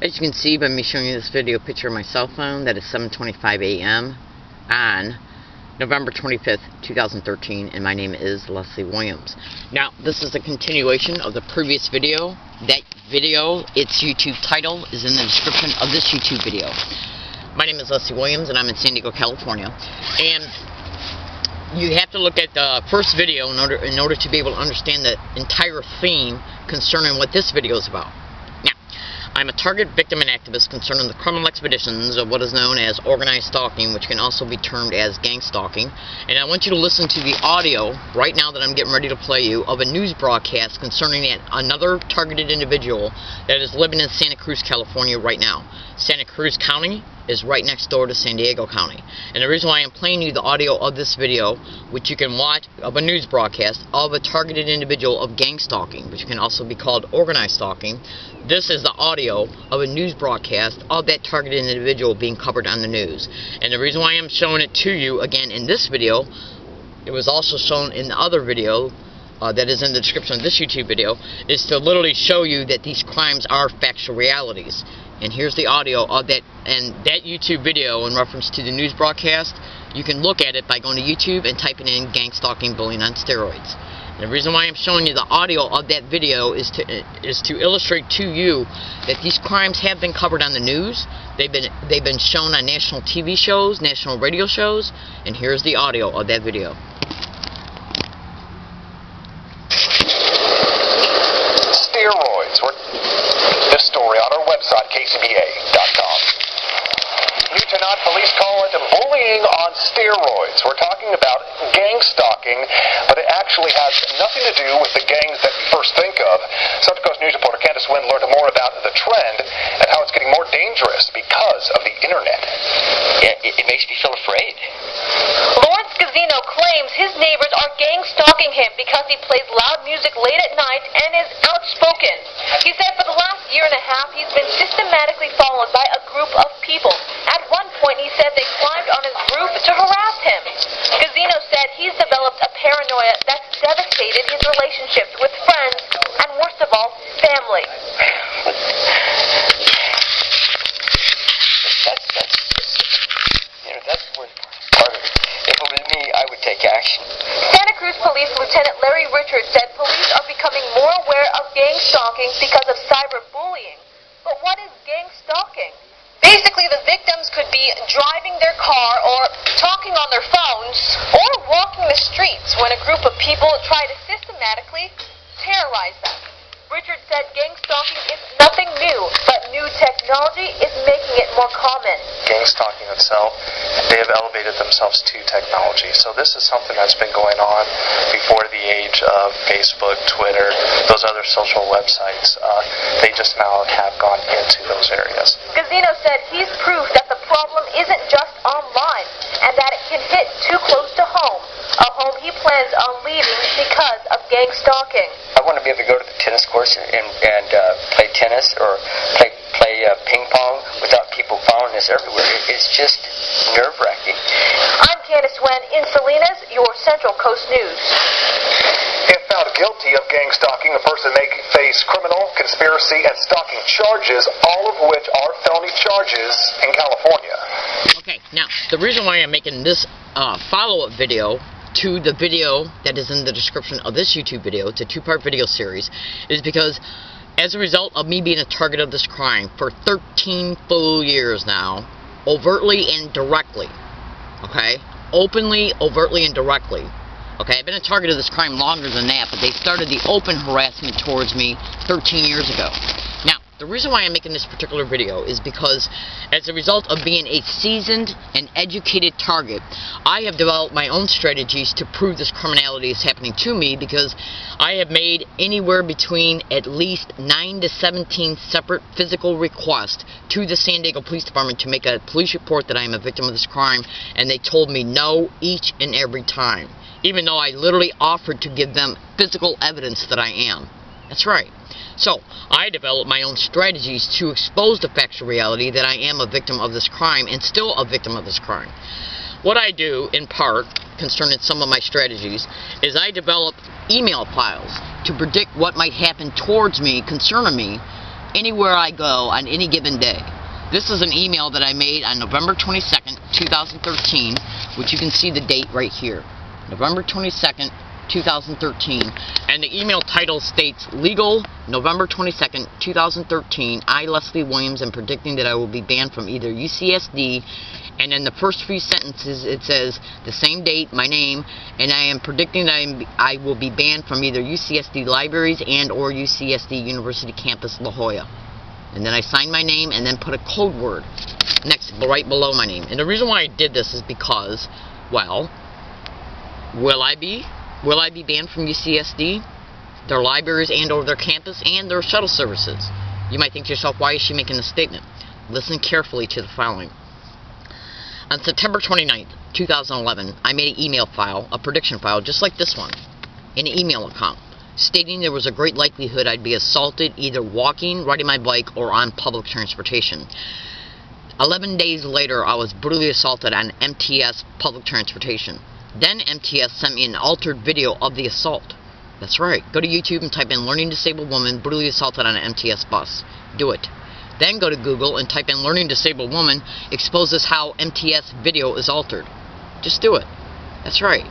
As you can see by me showing you this video picture of my cell phone, that is 7:25 a.m. on November 25th, 2013, and my name is Leslie Williams. Now, this is a continuation of the previous video. That video, its YouTube title, is in the description of this YouTube video. My name is Leslie Williams, and I'm in San Diego, California. And you have to look at the first video in order to be able to understand the entire theme concerning what this video is about. I'm a target victim and activist concerning the criminal expeditions of what is known as organized stalking, which can also be termed as gang stalking. And I want you to listen to the audio right now that I'm getting ready to play you of a news broadcast concerning another targeted individual that is living in Santa Cruz, California right now. Santa Cruz County is right next door to San Diego County. And the reason why I'm playing you the audio of this video, which you can watch, of a news broadcast of a targeted individual of gang stalking, which can also be called organized stalking. This is the audio of a news broadcast of that targeted individual being covered on the news. And the reason why I'm showing it to you again in this video, it was also shown in the other video that is in the description of this YouTube video, is to literally show you that these crimes are factual realities. And here's the audio of that, and that YouTube video in reference to the news broadcast, you can look at it by going to YouTube and typing in gang stalking bullying on steroids. And the reason why I'm showing you the audio of that video is to illustrate to you that these crimes have been covered on the news. They've been shown on national TV shows, national radio shows, and here's the audio of that video. Steroids. This story on our website, kcba.com. New tonight, police call it bullying on steroids. We're talking about gang stalking, but it actually has nothing to do with the gangs that we first think of. South Coast News reporter Campus-2 learned more about the trend and how it's getting more dangerous because of the internet. Yeah, it makes me feel afraid. Lawrence Gazino claims his neighbors are gang stalking him because he plays loud music late at night and is outspoken. He said for the last year and a half he's been systematically followed by a group of people. At one point he said they climbed on his roof to harass him. Gazino said he's developed a paranoia that's devastated his relationships with friends and, worst of all, family. That's part of it. If it was me, I would take action. Santa Cruz Police Lieutenant Larry Richards said police are becoming more aware of gang stalking because of cyberbullying. But what is gang stalking? Basically, the victims could be driving their car or talking on their phones or walking the streets when a group of people try to systematically terrorize them. Richards said gang stalking is nothing new, but new technology is making it more common. Gang stalking itself, they have elevated themselves to technology. So this is something that's been going on before the age of Facebook, Twitter, those other social websites. They just now have gone into those areas. Gazino said he's proof that the problem isn't just online and that it can hit too close to home, a home he plans on leaving because of gang stalking. I want to be able to go to the tennis course and play tennis or play ping pong without people following us everywhere. It's just nerve-wracking. I'm Campus-2 in Salinas, your Central Coast News. If found guilty of gang stalking, the person may face criminal, conspiracy, and stalking charges, all of which are felony charges in California. Okay, now, the reason why I'm making this follow-up video to the video that is in the description of this YouTube video, it's a two-part video series, is because as a result of me being a target of this crime for 13 full years now, overtly and directly, okay, openly, overtly, and directly, okay, I've been a target of this crime longer than that, but they started the open harassment towards me 13 years ago. Now, the reason why I'm making this particular video is because as a result of being a seasoned and educated target, I have developed my own strategies to prove this criminality is happening to me, because I have made anywhere between at least 9 to 17 separate physical requests to the San Diego Police Department to make a police report that I am a victim of this crime, and they told me no each and every time, even though I literally offered to give them physical evidence that I am. That's right. So, I developed my own strategies to expose the factual reality that I am a victim of this crime and still a victim of this crime. What I do, in part, concerning some of my strategies, is I develop email files to predict what might happen towards me, concerning me, anywhere I go on any given day. This is an email that I made on November 22nd, 2013, which you can see the date right here. November 22nd, 2013, and the email title states, Legal, November 22nd, 2013, I, Leslie Williams, am predicting that I will be banned from either UCSD, and in the first few sentences it says the same date, my name, and I am predicting that I will be banned from either UCSD libraries and or UCSD University Campus, La Jolla. And then I signed my name and then put a code word right below my name. And the reason why I did this is because, well, will I be banned from UCSD, their libraries and or their campus, and their shuttle services? You might think to yourself, why is she making this statement? Listen carefully to the following. On September 29th, 2011, I made an email file, a prediction file, just like this one, in an email account, stating there was a great likelihood I'd be assaulted either walking, riding my bike, or on public transportation. 11 days later, I was brutally assaulted on MTS public transportation. Then MTS sent me an altered video of the assault. That's right. Go to YouTube and type in Learning Disabled Woman brutally assaulted on an MTS bus. Do it. Then go to Google and type in Learning Disabled Woman exposes how MTS video is altered. Just do it. That's right.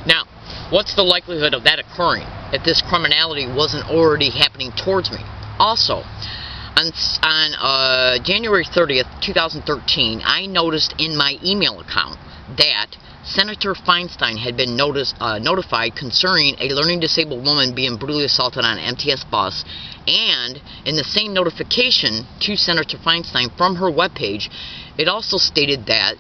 Now, what's the likelihood of that occurring if this criminality wasn't already happening towards me? Also, on January 30th, 2013, I noticed in my email account that Senator Feinstein had been notified concerning a learning disabled woman being brutally assaulted on an MTS bus, and in the same notification to Senator Feinstein from her webpage, it also stated that,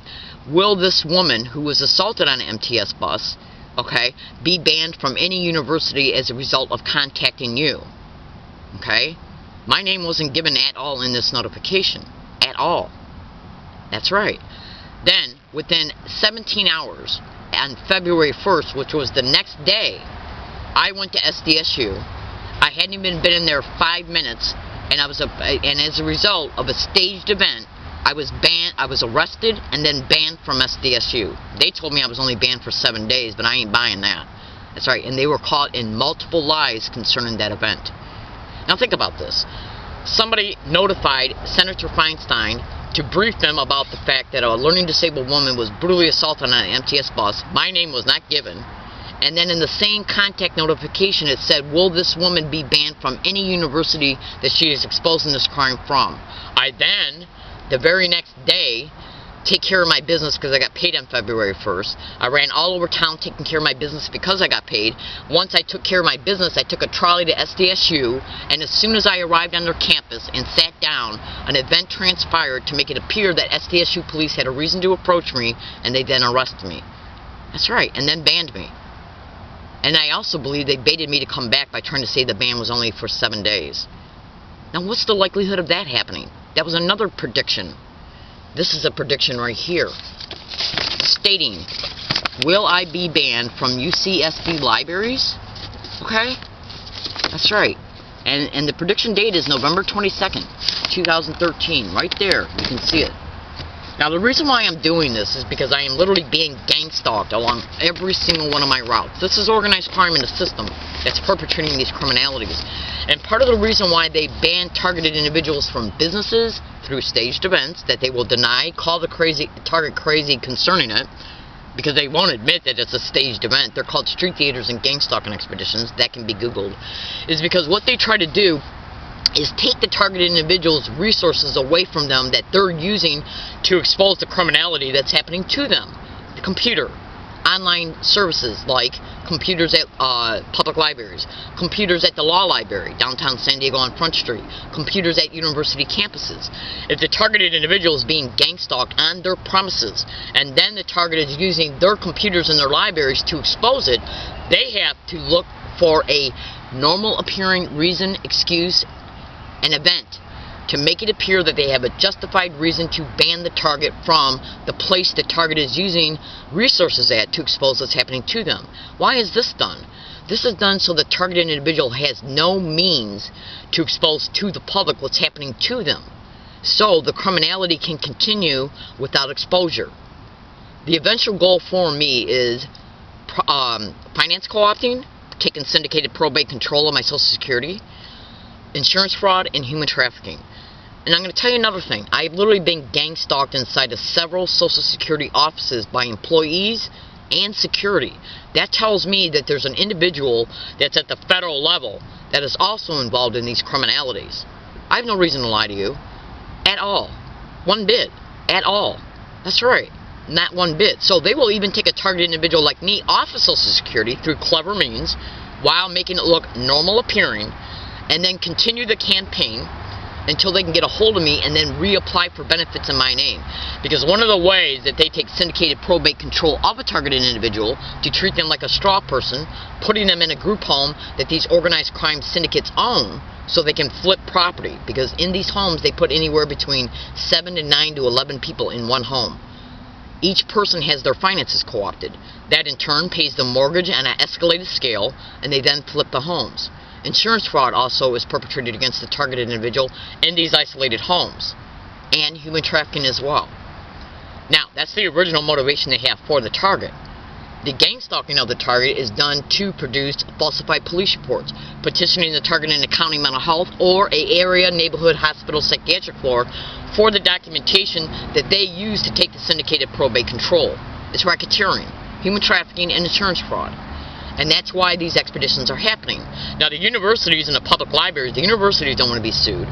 will this woman who was assaulted on an MTS bus, okay, be banned from any university as a result of contacting you? Okay? My name wasn't given at all in this notification. At all. That's right. Then, within 17 hours, on February 1st, which was the next day, I went to SDSU. I hadn't even been in there 5 minutes, and as a result of a staged event, I was banned. I was arrested and then banned from SDSU. They told me I was only banned for 7 days, but I ain't buying that. That's right, and they were caught in multiple lies concerning that event. Now think about this. Somebody notified Senator Feinstein to brief them about the fact that a learning disabled woman was brutally assaulted on an MTS bus. My name was not given. And then in the same contact notification it said, will this woman be banned from any university that she is exposing this crime from? I then, the very next day, take care of my business because I got paid on February 1st. I ran all over town taking care of my business because I got paid. Once I took care of my business, I took a trolley to SDSU, and as soon as I arrived on their campus and sat down, an event transpired to make it appear that SDSU police had a reason to approach me, and they then arrested me. That's right, and then banned me. And I also believe they baited me to come back by trying to say the ban was only for 7 days. Now what's the likelihood of that happening? That was another prediction. This is a prediction right here, stating, will I be banned from UCSD libraries? Okay, that's right. And the prediction date is November 22nd, 2013. Right there, you can see it. Now, the reason why I'm doing this is because I am literally being gang-stalked along every single one of my routes. This is organized crime in the system that's perpetrating these criminalities. And part of the reason why they ban targeted individuals from businesses through staged events that they will deny, call the target crazy concerning it, because they won't admit that it's a staged event. They're called street theaters and gang-stalking expeditions. That can be Googled. Is because what they try to do is take the targeted individuals' resources away from them that they're using to expose the criminality that's happening to them. The computer, online services like computers at public libraries, computers at the law library, downtown San Diego on Front Street, computers at university campuses. If the targeted individual is being gang-stalked on their premises, and then the target is using their computers in their libraries to expose it, they have to look for a normal appearing reason, excuse, an event to make it appear that they have a justified reason to ban the target from the place the target is using resources at to expose what's happening to them. Why is this done? This is done so the targeted individual has no means to expose to the public what's happening to them, so the criminality can continue without exposure. The eventual goal for me is finance co-opting, taking syndicated probate control of my Social Security, insurance fraud, and human trafficking. And I'm going to tell you another thing. I've literally been gang stalked inside of several Social Security offices by employees and security. That tells me that there's an individual that's at the federal level that is also involved in these criminalities. I have no reason to lie to you. At all. One bit. At all. That's right. Not one bit. So they will even take a targeted individual like me off of Social Security through clever means while making it look normal appearing, and then continue the campaign until they can get a hold of me and then reapply for benefits in my name. Because one of the ways that they take syndicated probate control of a targeted individual to treat them like a straw person, putting them in a group home that these organized crime syndicates own so they can flip property. Because in these homes they put anywhere between 7 to 9 to 11 people in one home. Each person has their finances co-opted. That in turn pays the mortgage on an escalated scale, and they then flip the homes. Insurance fraud also is perpetrated against the targeted individual in these isolated homes, and human trafficking as well. Now, that's the original motivation they have for the target. The gang stalking of the target is done to produce falsified police reports, petitioning the target in a county mental health or a area neighborhood hospital psychiatric floor for the documentation that they use to take the syndicated probate control. It's racketeering, human trafficking, and insurance fraud. And that's why these expeditions are happening. Now, the universities and the public libraries, the universities don't want to be sued.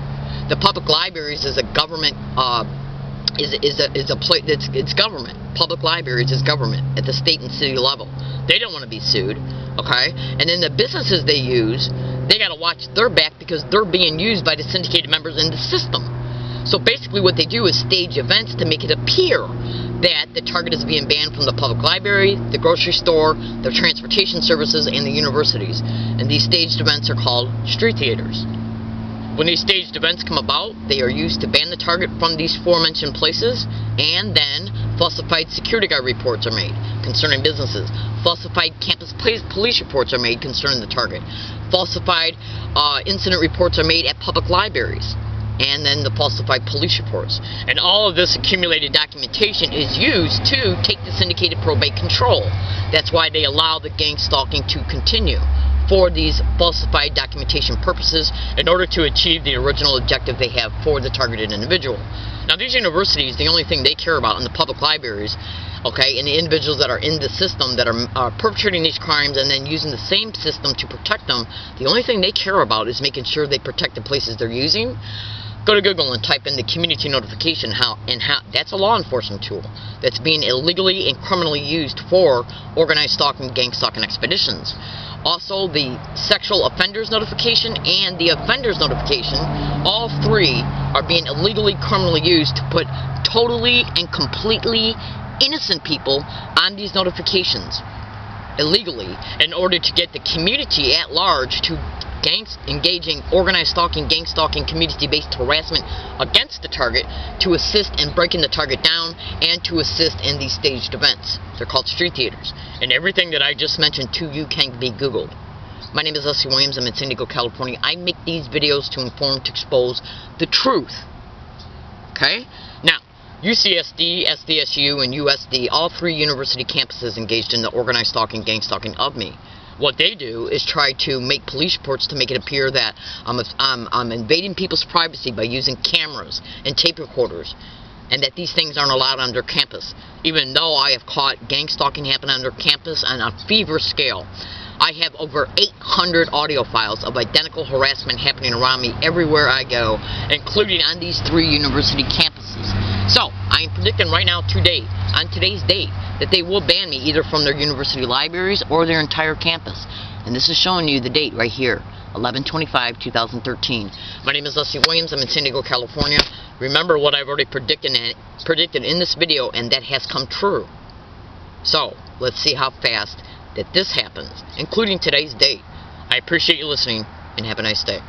The public libraries is a government, it's government. Public libraries is government at the state and city level. They don't want to be sued, okay? And then the businesses they use, they got to watch their back because they're being used by the syndicated members in the system. So basically what they do is stage events to make it appear that the target is being banned from the public library, the grocery store, the transportation services, and the universities. And these staged events are called street theaters. When these staged events come about, they are used to ban the target from these aforementioned places, and then falsified security guard reports are made concerning businesses. Falsified campus police reports are made concerning the target. Falsified incident reports are made at public libraries. And then the falsified police reports. And all of this accumulated documentation is used to take the syndicated probate control. That's why they allow the gang stalking to continue for these falsified documentation purposes in order to achieve the original objective they have for the targeted individual. Now, these universities, the only thing they care about in the public libraries, okay, and the individuals that are in the system that are perpetrating these crimes and then using the same system to protect them, the only thing they care about is making sure they protect the places they're using. Go to Google and type in the community notification, how that's a law enforcement tool that's being illegally and criminally used for organized stalking, gang stalking expeditions. Also, the sexual offenders notification and the offenders notification, all three are being illegally, criminally used to put totally and completely innocent people on these notifications illegally in order to get the community at large to engaging organized stalking, gang stalking, community-based harassment against the target to assist in breaking the target down and to assist in these staged events. They're called street theaters. And everything that I just mentioned to you can be Googled. My name is Leslie Williams. I'm in San Diego, California. I make these videos to inform, to expose the truth. Okay? Now, UCSD, SDSU, and USD, all three university campuses engaged in the organized stalking, gang stalking of me. What they do is try to make police reports to make it appear that I'm invading people's privacy by using cameras and tape recorders, and that these things aren't allowed on their campus, even though I have caught gang stalking happen on their campus on a fever scale. I have over 800 audio files of identical harassment happening around me everywhere I go, including on these three university campuses. So, I am predicting right now, on today's date, that they will ban me either from their university libraries or their entire campus. And this is showing you the date right here, 11/25/2013. My name is Leslie Williams. I'm in San Diego, California. Remember what I've already predicted in this video, and that has come true. So, let's see how fast that this happens, including today's date. I appreciate you listening, and have a nice day.